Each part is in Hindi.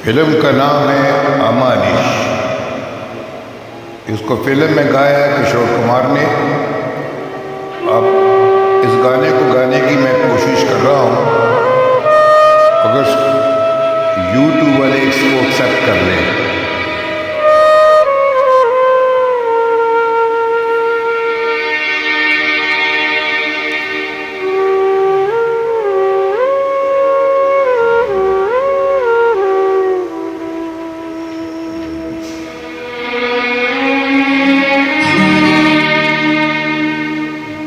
फिल्म का नाम है अमानिश। इसको फिल्म में गाया है किशोर कुमार ने। अब इस गाने को गाने की मैं कोशिश कर रहा हूँ, अगर YouTube वाले इसको एक्सेप्ट कर लें।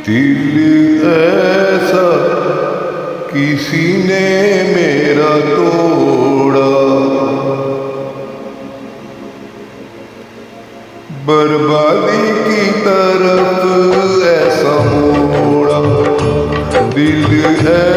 दिल ऐसा किसी ने मेरा तोड़ा, बर्बादी की तरफ ऐसा मोड़ा। दिल है